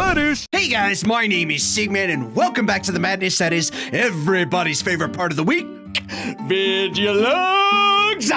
Badoosh. Hey guys, my name is Sigman and welcome back to the madness that is everybody's favorite part of the week, video logs.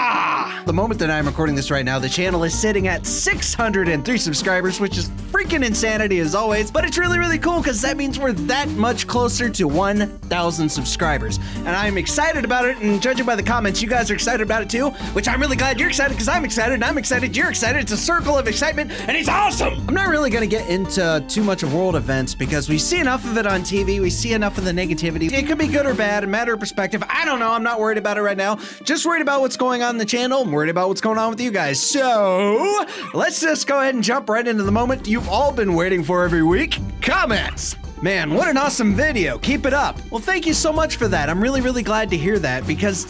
The moment that I'm recording this right now, the channel is sitting at 603 subscribers, which is freaking insanity as always, but it's really cool because that means we're that much closer to 1,000 subscribers. And I'm excited about it, and judging by the comments, you guys are excited about it too, which I'm really glad you're excited because I'm excited, and I'm excited, you're excited. It's a circle of excitement, and it's awesome! I'm not really gonna get into too much of world events because we see enough of it on TV, we see enough of the negativity. It could be good or bad, a matter of perspective. I don't know, I'm not worried about it right now. Just worried about what's going on in the channel. I'm worried about what's going on with you guys. So, let's just go ahead and jump right into the moment you've all been waiting for every week. Comments! Man, what an awesome video. Keep it up. Well, thank you so much for that. I'm really glad to hear that because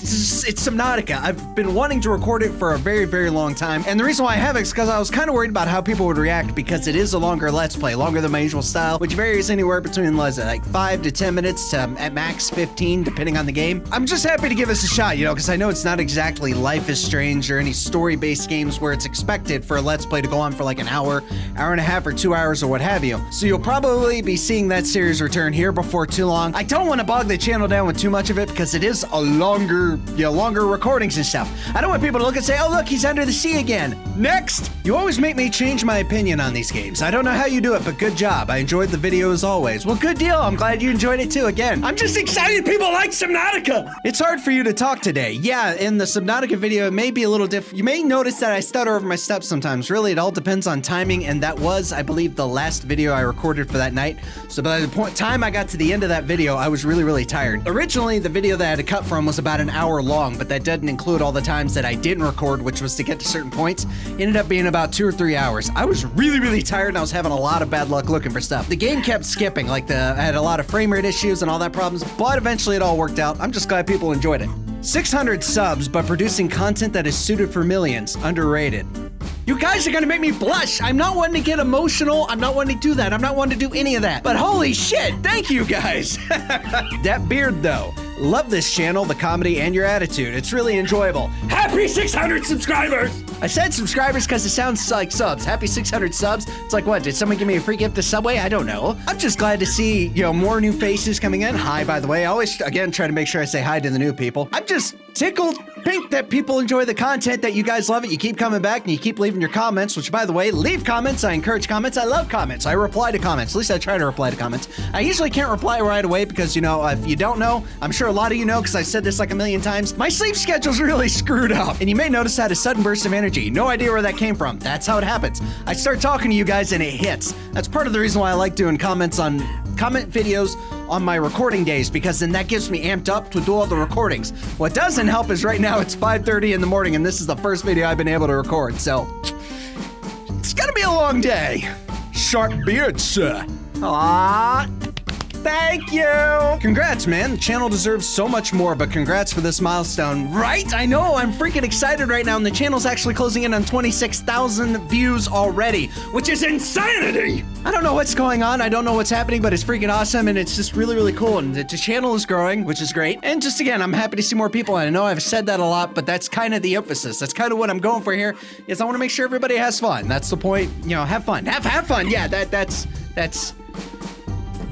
it's Subnautica. I've been wanting to record it for a very long time. And the reason why I haven't is because I was kind of worried about how people would react because it is a longer Let's Play, longer than my usual style, which varies anywhere between, like 5 to 10 minutes to at max 15, depending on the game. I'm just happy to give this a shot, you know, because I know it's not exactly Life is Strange or any story-based games where it's expected for a Let's Play to go on for like an hour and a half, or 2 hours, or what have you. So you'll probably be seeing that series return here before too long. I don't want to bog the channel down with too much of it because it is a longer recordings and stuff. I don't want people to look and say, oh look, he's under the sea again. Next! You always make me change my opinion on these games. I don't know how you do it, but good job. I enjoyed the video as always. Well, good deal. I'm glad you enjoyed it too. Again, I'm just excited people like Subnautica! It's hard for you to talk today. Yeah, in the Subnautica video, it may be a little different. You may notice that I stutter over my steps sometimes. Really, it all depends on timing, and that was, I believe, the last video I recorded for that night. So by the time I got to the end of that video, I was really tired. Originally, the video that I had to cut from was about an hour long, but that didn't include all the times that I didn't record, which was to get to certain points. It ended up being about 2 or 3 hours. I was really tired, and I was having a lot of bad luck looking for stuff. The game kept skipping, like I had a lot of frame rate issues and all that problems, but eventually it all worked out. I'm just glad people enjoyed it. 600 subs, but producing content that is suited for millions. Underrated. You guys are gonna make me blush. I'm not one to get emotional. I'm not one to do that. I'm not one to do any of that. But holy shit, thank you guys. That beard though. Love this channel, the comedy, and your attitude. It's really enjoyable. Happy 600 subscribers! I said subscribers because it sounds like subs. Happy 600 subs. It's like, what, did someone give me a free gift to Subway? I don't know. I'm just glad to see, you know, more new faces coming in. Hi, by the way. I always, again, try to make sure I say hi to the new people. I'm just tickled pink that people enjoy the content, that you guys love it. You keep coming back and you keep leaving your comments, which, by the way, leave comments. I encourage comments. I love comments. I reply to comments. At least I try to reply to comments. I usually can't reply right away because, you know, if you don't know, I'm sure a lot of you know because I said this like a million times, my sleep schedule's really screwed up. And you may notice I had a sudden burst of energy. No idea where that came from. That's how it happens. I start talking to you guys and it hits. That's part of the reason why I like doing comment videos on my recording days, because then that gets me amped up to do all the recordings. What doesn't help is right now it's 5:30 in the morning and this is the first video I've been able to record, so it's gonna be a long day. Sharp beard, sir. Aww. Thank you! Congrats, man. The channel deserves so much more, but congrats for this milestone. Right? I know, I'm freaking excited right now, and the channel's actually closing in on 26,000 views already, which is insanity! I don't know what's going on, I don't know what's happening, but it's freaking awesome, and it's just really cool, and the channel is growing, which is great. And just again, I'm happy to see more people, and I know I've said that a lot, but that's kind of the emphasis. That's kind of what I'm going for here, is I want to make sure everybody has fun. That's the point. You know, have fun. Have fun! Yeah,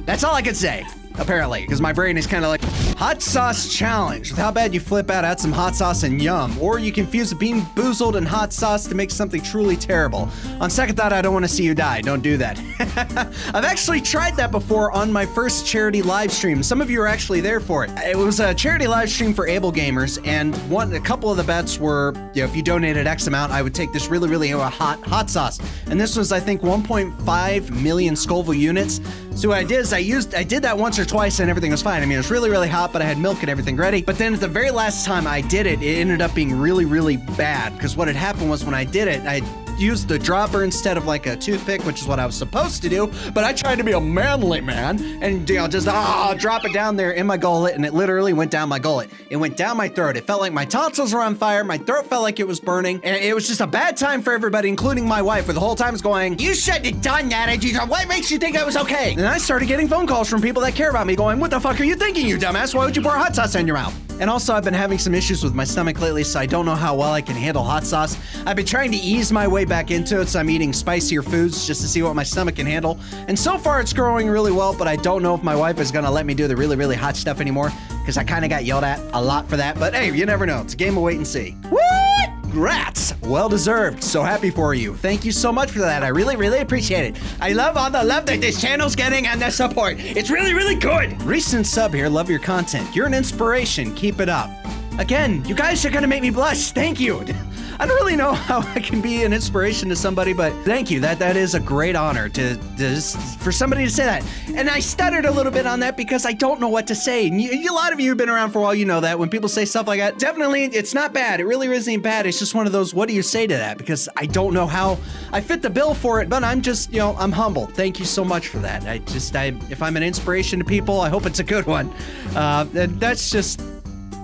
that's all I can say, apparently, because my brain is kind of like, hot sauce challenge. With how bad you flip out, add some hot sauce and yum. Or you can fuse Bean Boozled and hot sauce to make something truly terrible. On second thought, I don't want to see you die. Don't do that. I've actually tried that before on my first charity live stream. Some of you are actually there for it. It was a charity live stream for able gamers, and a couple of the bets were, you know, if you donated X amount, I would take this really hot sauce. And this was, I think, 1.5 million Scoville units. So what I did is I did that once or twice and everything was fine. I mean, it was really hot, but I had milk and everything ready. But then at the very last time I did it, it ended up being really bad. Because what had happened was when I did it, I used the dropper instead of like a toothpick, which is what I was supposed to do, but I tried to be a manly man and, you know, just drop it down there in my gullet, and it literally went down my gullet. It went down my throat. It felt like my tonsils were on fire. My throat felt like it was burning, and it was just a bad time for everybody, including my wife, where the whole time was going, you shouldn't have done that, and she's like, what makes you think that was okay? And I started getting phone calls from people that care about me going, what the fuck are you thinking, you dumbass? Why would you pour hot sauce in your mouth? And also, I've been having some issues with my stomach lately, so I don't know how well I can handle hot sauce. I've been trying to ease my way back into it, so I'm eating spicier foods just to see what my stomach can handle. And so far, it's growing really well, but I don't know if my wife is gonna let me do the really, really hot stuff anymore, because I kind of got yelled at a lot for that. But hey, you never know. It's a game of wait and see. What? Congrats! Well deserved. So happy for you. Thank you so much for that. I really, really appreciate it. I love all the love that this channel's getting and the support. It's really, really good. Recent sub here. Love your content. You're an inspiration. Keep it up. Again, you guys are gonna make me blush. Thank you. I don't really know how I can be an inspiration to somebody, but thank you. That is a great honor for somebody to say that. And I stuttered a little bit on that because I don't know what to say. And a lot of you have been around for a while, you know that. When people say stuff like that, definitely, it's not bad. It really isn't bad. It's just one of those, what do you say to that? Because I don't know how I fit the bill for it, but I'm just, I'm humbled. Thank you so much for that. If I'm an inspiration to people, I hope it's a good one. That's just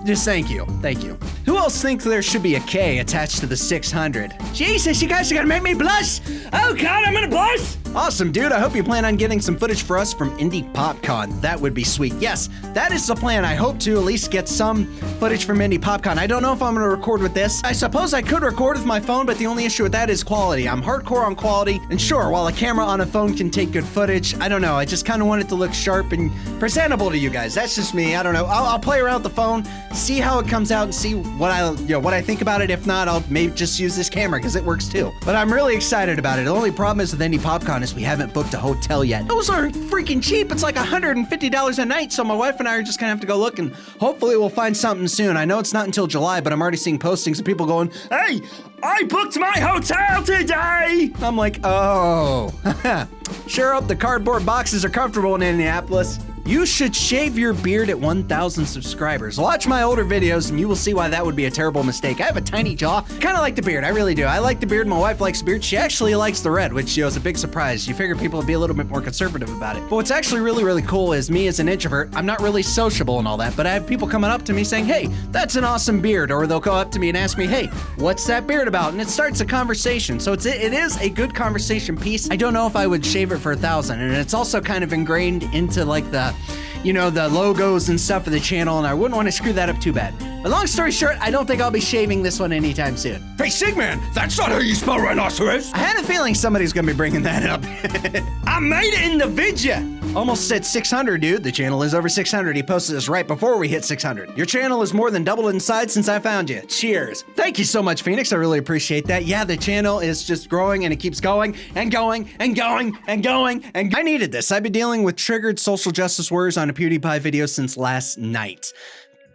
thank you. Thank you. Who else thinks there should be a K attached to the 600? Jesus, you guys are gonna make me blush! Oh God, I'm gonna blush! Awesome, dude. I hope you plan on getting some footage for us from Indie PopCon. That would be sweet. Yes, that is the plan. I hope to at least get some footage from Indie PopCon. I don't know if I'm gonna record with this. I suppose I could record with my phone, but the only issue with that is quality. I'm hardcore on quality, and sure, while a camera on a phone can take good footage, I don't know. I just kind of want it to look sharp and presentable to you guys. That's just me. I don't know. I'll play around with the phone, see how it comes out, and see what I think about it. If not, I'll maybe just use this camera because it works too. But I'm really excited about it. The only problem is with Indie PopCon is we haven't booked a hotel yet. Those aren't freaking cheap. It's like $150 a night. So my wife and I are just gonna have to go look, and hopefully we'll find something soon. I know it's not until July, but I'm already seeing postings of people going, "Hey, I booked my hotel today." I'm like, oh. Sure hope the cardboard boxes are comfortable in Indianapolis. You should shave your beard at 1,000 subscribers. Watch my older videos and you will see why that would be a terrible mistake. I have a tiny jaw. Kind of like the beard. I really do. I like the beard. My wife likes the beard. She actually likes the red, which is a big surprise. You figure people would be a little bit more conservative about it. But what's actually really, really cool is me as an introvert, I'm not really sociable and all that, but I have people coming up to me saying, "Hey, that's an awesome beard." Or they'll go up to me and ask me, "Hey, what's that beard about?" And it starts a conversation. So it is a good conversation piece. I don't know if I would shave it for 1,000. And it's also kind of ingrained into like the logos and stuff of the channel, and I wouldn't want to screw that up too bad. But long story short, I don't think I'll be shaving this one anytime soon. Hey, Sigman, that's not how you spell rhinoceros. I had a feeling somebody's gonna be bringing that up. I made it in the vidya. Almost said 600, dude. The channel is over 600. He posted this right before we hit 600. Your channel is more than doubled in size since I found you. Cheers. Thank you so much, Phoenix. I really appreciate that. Yeah, the channel is just growing, and it keeps going and going and going and going. And I needed this. I've been dealing with triggered social justice warriors on a PewDiePie video since last night.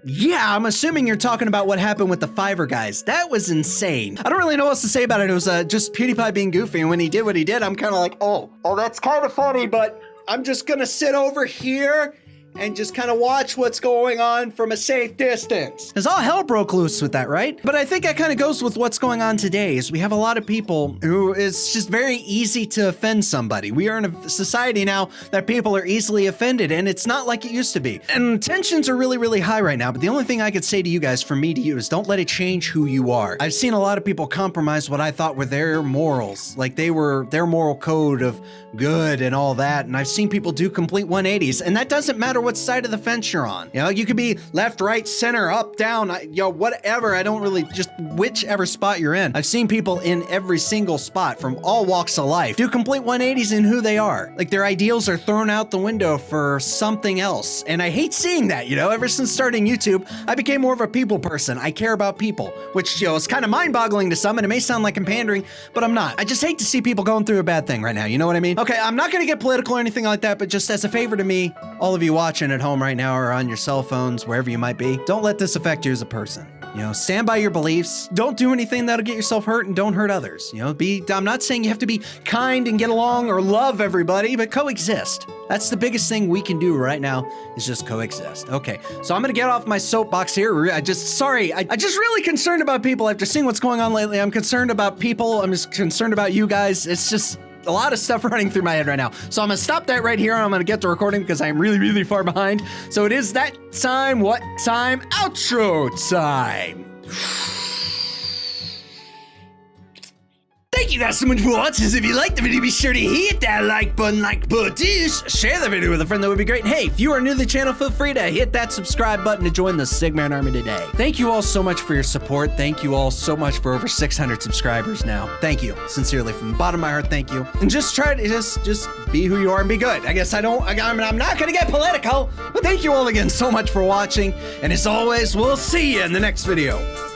Yeah, I'm assuming you're talking about what happened with the Fiverr guys. That was insane. I don't really know what else to say about it. It was just PewDiePie being goofy, and when he did what he did, I'm kind of like, oh, that's kind of funny, but I'm just gonna sit over here and just kind of watch what's going on from a safe distance. Because all hell broke loose with that, right? But I think that kind of goes with what's going on today, is we have a lot of people who it's just very easy to offend somebody. We are in a society now that people are easily offended, and it's not like it used to be. And tensions are really, really high right now, but the only thing I could say to you guys, from me to you, is don't let it change who you are. I've seen a lot of people compromise what I thought were their morals, like they were their moral code of good and all that, and I've seen people do complete 180s, and that doesn't matter what side of the fence you're on. You could be left, right, center, up, down, whatever. I don't really, just whichever spot you're in. I've seen people in every single spot from all walks of life do complete 180s in who they are. Like their ideals are thrown out the window for something else. And I hate seeing that, ever since starting YouTube, I became more of a people person. I care about people, which, is kind of mind-boggling to some, and it may sound like I'm pandering, but I'm not. I just hate to see people going through a bad thing right now. You know what I mean? Okay, I'm not gonna get political or anything like that, but just as a favor to me, all of you watching at home right now or on your cell phones, wherever you might be, don't let this affect you as a person. Stand by your beliefs. Don't do anything that'll get yourself hurt, and don't hurt others. I'm not saying you have to be kind and get along or love everybody, but coexist. That's the biggest thing we can do right now, is just coexist. Okay, so I'm gonna get off my soapbox here. I just really concerned about people after seeing what's going on lately. I'm concerned about people. I'm just concerned about you guys. It's just a lot of stuff running through my head right now. So I'm gonna stop that right here, and I'm gonna get to recording because I'm really, really far behind. So it is that time. What time? Outro time. Thank you guys so much for watching. If you liked the video, be sure to hit that like button like BADOOSH. Share the video with a friend, that would be great. And hey, if you are new to the channel, feel free to hit that subscribe button to join the Sigman Army today. Thank you all so much for your support. Thank you all so much for over 600 subscribers now. Thank you. Sincerely, from the bottom of my heart, thank you. And just try to just be who you are and be good. I guess I'm not gonna get political, but thank you all again so much for watching. And as always, we'll see you in the next video.